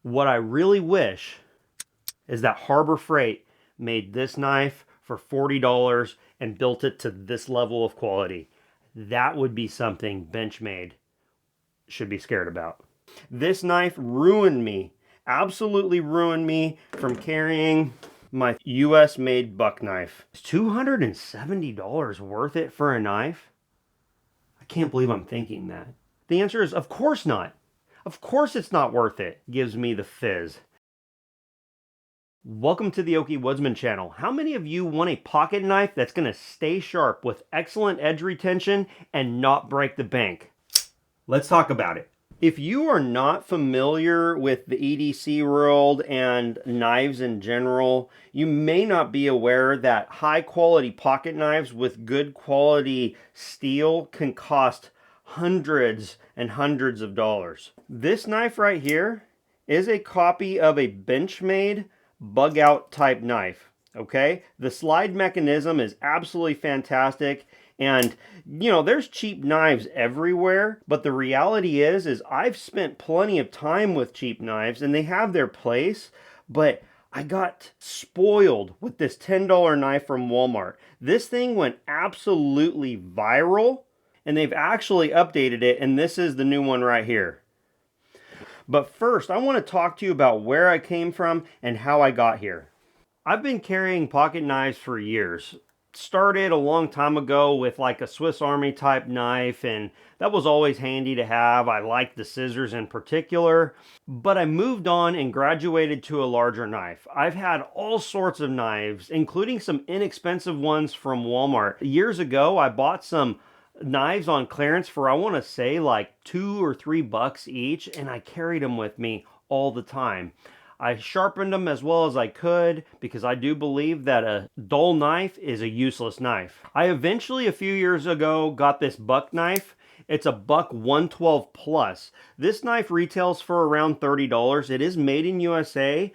What I really wish is that Harbor Freight made this knife for $40 and built it to this level of quality. That would be something Benchmade should be scared about. This knife ruined me, absolutely ruined me from carrying my US made buck knife. Is $270 worth it for a knife? I can't believe I'm thinking that. The answer is, of course not. Of course it's not worth it. Gives me the fizz. Welcome to the Okie Woodsman channel. How many of you want a pocket knife that's going to stay sharp with excellent edge retention and not break the bank? Let's talk about it. If you are not familiar with the EDC world and knives in general, you may not be aware that high quality pocket knives with good quality steel can cost hundreds and hundreds of dollars. This knife right here is a copy of a Benchmade bug out type knife. Okay, the slide mechanism is absolutely fantastic. And, you know, there's cheap knives everywhere, but the reality is I've spent plenty of time with cheap knives and they have their place, but I got spoiled with this $10 knife from Walmart. This thing went absolutely viral and they've actually updated it, and this is the new one right here. But first, I want to talk to you about where I came from and how I got here. I've been carrying pocket knives for years. Started a long time ago with like a Swiss Army type knife, and that was always handy to have. I liked the scissors in particular, but I moved on and graduated to a larger knife. I've had all sorts of knives, including some inexpensive ones from Walmart. Years ago, I bought some knives on clearance for, I want to say, like $2 or $3 each, and I carried them with me all the time. I sharpened them as well as I could because I do believe that a dull knife is a useless knife. I eventually, a few years ago, got this buck knife. It's a buck 112 plus. This knife retails for around $30. It is made in USA,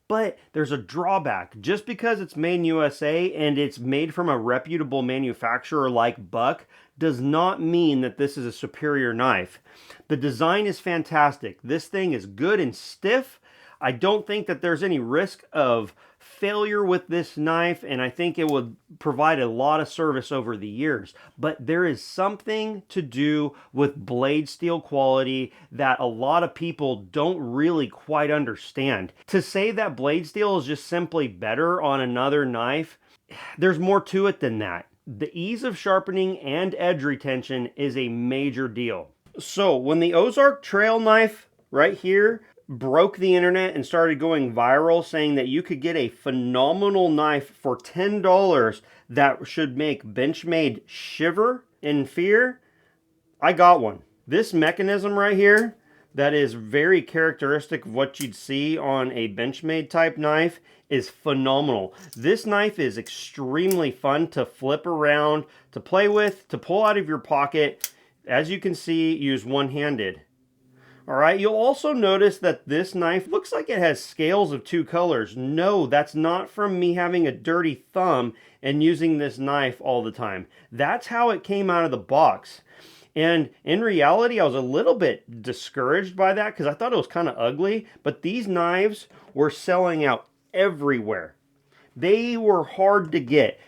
but there's a drawback. Just because it's made in USA and it's made from a reputable manufacturer like Buck does not mean that this is a superior knife. The design is fantastic. This thing is good and stiff. I don't think that there's any risk of failure with this knife, and I think it would provide a lot of service over the years. But there is something to do with blade steel quality that a lot of people don't really quite understand. To say that blade steel is just simply better on another knife, there's more to it than that. The ease of sharpening and edge retention is a major deal. So when the Ozark Trail knife right here broke the internet and started going viral, saying that you could get a phenomenal knife for $10 that should make Benchmade shiver in fear, I got one. This mechanism right here, that is very characteristic of what you'd see on a Benchmade type knife, is phenomenal. This knife is extremely fun to flip around, to play with, to pull out of your pocket. As you can see, use one-handed. Alright, you'll also notice that this knife looks like it has scales of two colors. No, that's not from me having a dirty thumb and using this knife all the time. That's how it came out of the box. And in reality, I was a little bit discouraged by that because I thought it was kind of ugly, but these knives were selling out everywhere. They were hard to get.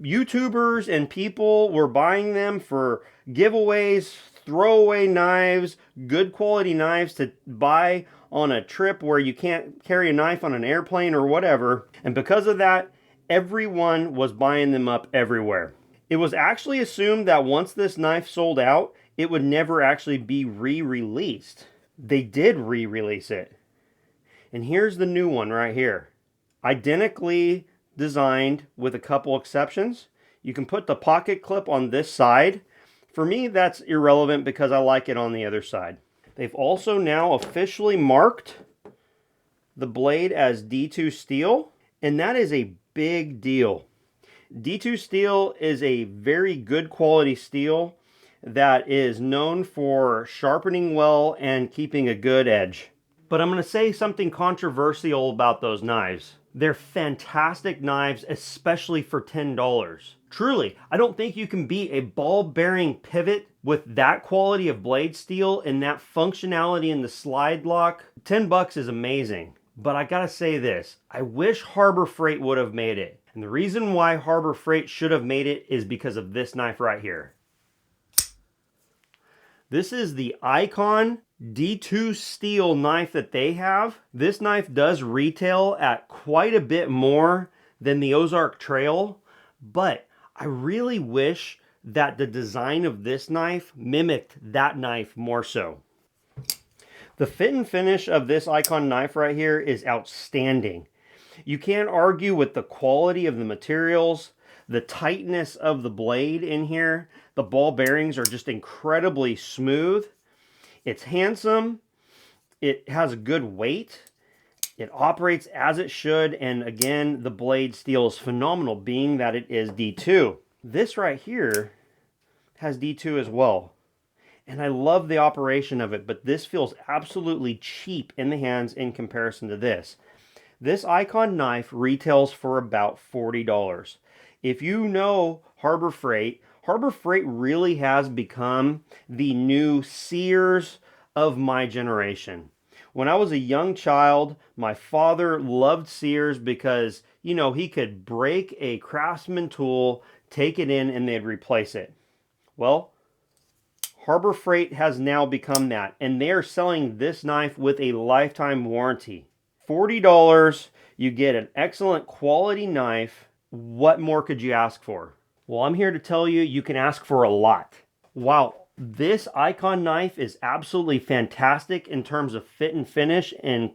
YouTubers and people were buying them for giveaways, throwaway knives, good quality knives to buy on a trip where you can't carry a knife on an airplane or whatever. And because of that, everyone was buying them up everywhere. It was actually assumed that once this knife sold out, it would never actually be re-released. They did re-release it. And here's the new one right here. Identically designed with a couple exceptions. You can put the pocket clip on this side. For me, that's irrelevant because I like it on the other side. They've also now officially marked the blade as D2 steel, and that is a big deal. D2 steel is a very good quality steel that is known for sharpening well and keeping a good edge. But I'm going to say something controversial about those knives. They're fantastic knives, especially for $10. Truly, I don't think you can beat a ball bearing pivot with that quality of blade steel and that functionality in the slide lock. $10 is amazing. But I gotta say this, I wish Harbor Freight would have made it. And the reason why Harbor Freight should have made it is because of this knife right here. This is the Icon D2 steel knife that they have. This knife does retail at quite a bit more than the Ozark Trail, but I really wish that the design of this knife mimicked that knife more so. The fit and finish of this Icon knife right here is outstanding. You can't argue with the quality of the materials, the tightness of the blade in here. The ball bearings are just incredibly smooth. It's handsome. It has a good weight. It operates as it should. And again, the blade steel is phenomenal, being that it is D2. This right here has D2 as well. And I love the operation of it, but this feels absolutely cheap in the hands in comparison to this. This Icon knife retails for about $40. If you know Harbor Freight really has become the new Sears of my generation. When I was a young child, my father loved Sears because, you know, he could break a Craftsman tool, take it in, and they'd replace it. Well, Harbor Freight has now become that, and they are selling this knife with a lifetime warranty. $40, you get an excellent quality knife. What more could you ask for? Well, I'm here to tell you, you can ask for a lot. While this Icon knife is absolutely fantastic in terms of fit and finish and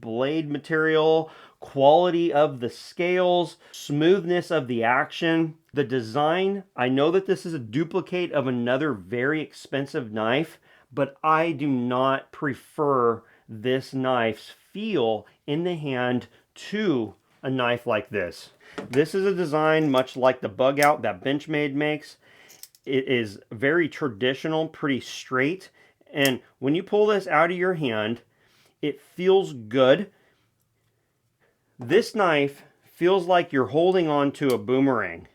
blade material, quality of the scales, smoothness of the action, the design. I know that this is a duplicate of another very expensive knife, but I do not prefer this knife's feel in the hand to a knife like this. This is a design much like the bug out that Benchmade makes. It is very traditional, pretty straight, and when you pull this out of your hand, it feels good. This knife feels like you're holding on to a boomerang.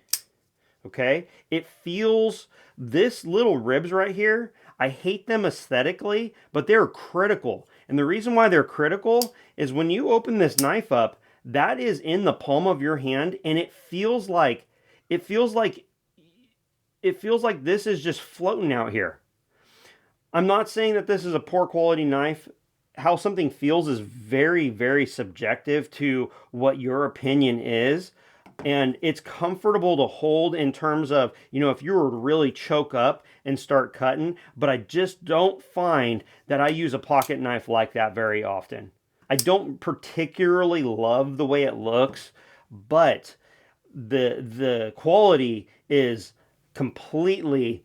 Okay? It feels, this little ribs right here, I hate them aesthetically, but they're critical. And the reason why they're critical is when you open this knife up, that is in the palm of your hand, and it feels like this is just floating out here. I'm not saying that this is a poor quality knife. How something feels is very, very subjective to what your opinion is. And it's comfortable to hold in terms of, you know, if you were to really choke up and start cutting, but I just don't find that I use a pocket knife like that very often. I don't particularly love the way it looks, but the quality is completely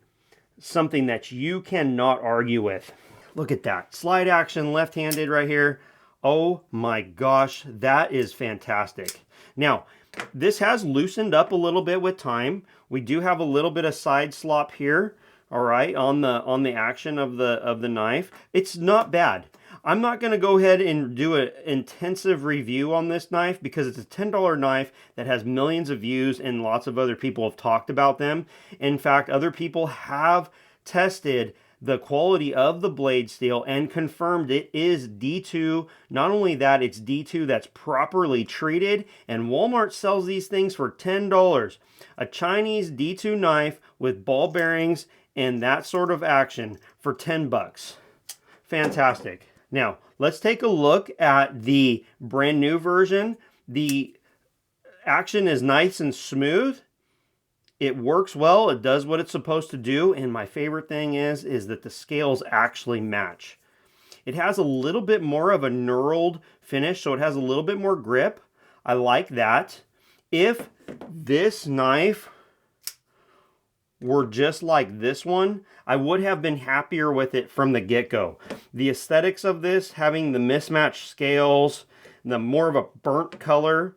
something that you cannot argue with. Look at that. Slide action left-handed right here. Oh my gosh, that is fantastic. Now, this has loosened up a little bit with time. We do have a little bit of side slop here, all right, on the action of the knife. It's not bad. I'm not going to go ahead and do an intensive review on this knife because it's a $10 knife that has millions of views and lots of other people have talked about them. In fact, other people have tested the quality of the blade steel and confirmed it is D2. Not only that, it's D2 that's properly treated, and Walmart sells these things for $10. A Chinese D2 knife with ball bearings and that sort of action for $10. Fantastic. Now, let's take a look at the brand new version. The action is nice and smooth. It works well. It does what it's supposed to do. And my favorite thing is that the scales actually match. It has a little bit more of a knurled finish, so it has a little bit more grip. I like that. If this knife were just like this one, I would have been happier with it from the get-go. The aesthetics of this, having the mismatched scales, the more of a burnt color,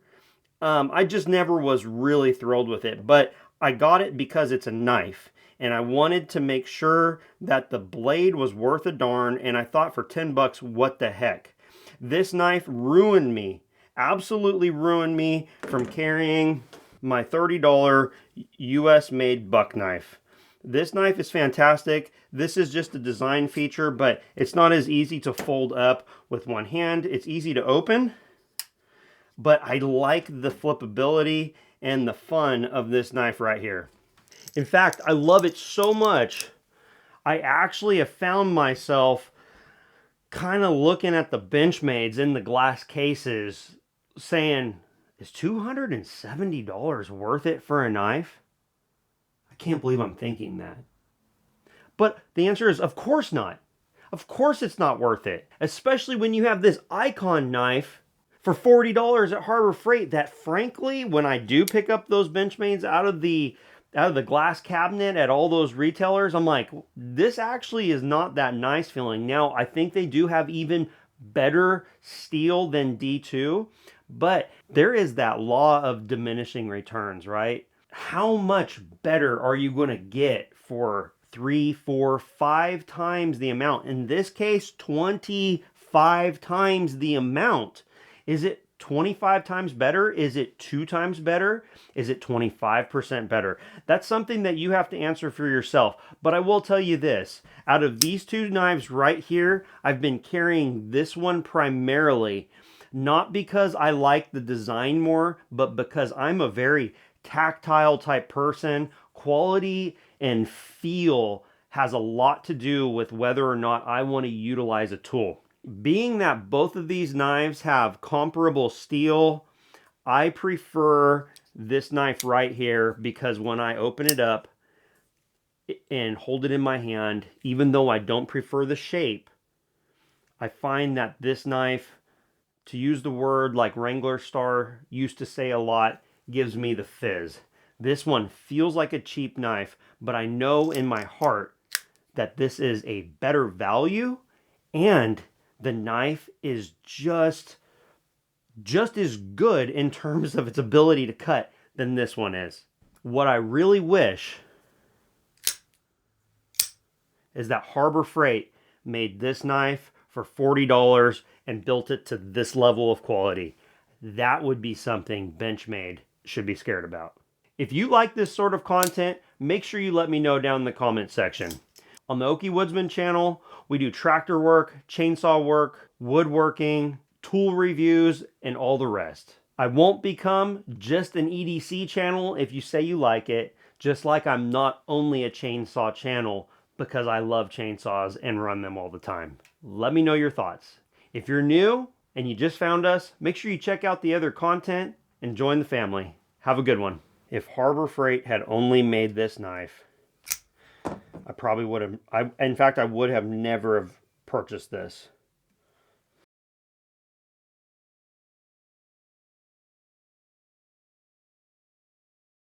I just never was really thrilled with it. But I got it because it's a knife, and I wanted to make sure that the blade was worth a darn, and I thought for $10, what the heck. This knife ruined me, absolutely ruined me from carrying my $30 US made buck knife. This knife is fantastic. This is just a design feature, but it's not as easy to fold up with one hand. It's easy to open, but I like the flippability and the fun of this knife right here. In fact, I love it so much, I actually have found myself kind of looking at the Benchmades in the glass cases saying, is $270 worth it for a knife? I can't believe I'm thinking that. But the answer is, of course not. Of course it's not worth it. Especially when you have this Icon knife for $40 at Harbor Freight that, frankly, when I do pick up those Benchmades out of the glass cabinet at all those retailers, I'm like, this actually is not that nice feeling. Now, I think they do have even better steel than D2, but there is that law of diminishing returns, right? How much better are you going to get for 3, 4, 5 times the amount? In this case, 25 times the amount. Is it 25 times better? Is it 2 times better? Is it 25% better? That's something that you have to answer for yourself. But I will tell you this, out of these two knives right here, I've been carrying this one primarily, not because I like the design more, but because I'm a very tactile type person. Quality and feel has a lot to do with whether or not I want to utilize a tool. Being that both of these knives have comparable steel, I prefer this knife right here because when I open it up and hold it in my hand, even though I don't prefer the shape, I find that this knife, to use the word like Wrangler Star used to say a lot, gives me the fizz. This one feels like a cheap knife, but I know in my heart that this is a better value, and the knife is just as good in terms of its ability to cut than this one is. What I really wish is that Harbor Freight made this knife for $40 and built it to this level of quality. That would be something Benchmade should be scared about. If you like this sort of content, make sure you let me know down in the comment section. On the Okie Woodsman channel, we do tractor work, chainsaw work, woodworking, tool reviews, and all the rest. I won't become just an EDC channel if you say you like it, just like I'm not only a chainsaw channel because I love chainsaws and run them all the time. Let me know your thoughts. If you're new and you just found us, make sure you check out the other content and join the family. Have a good one. If Harbor Freight had only made this knife, I probably would have, in fact, I would have never have purchased this.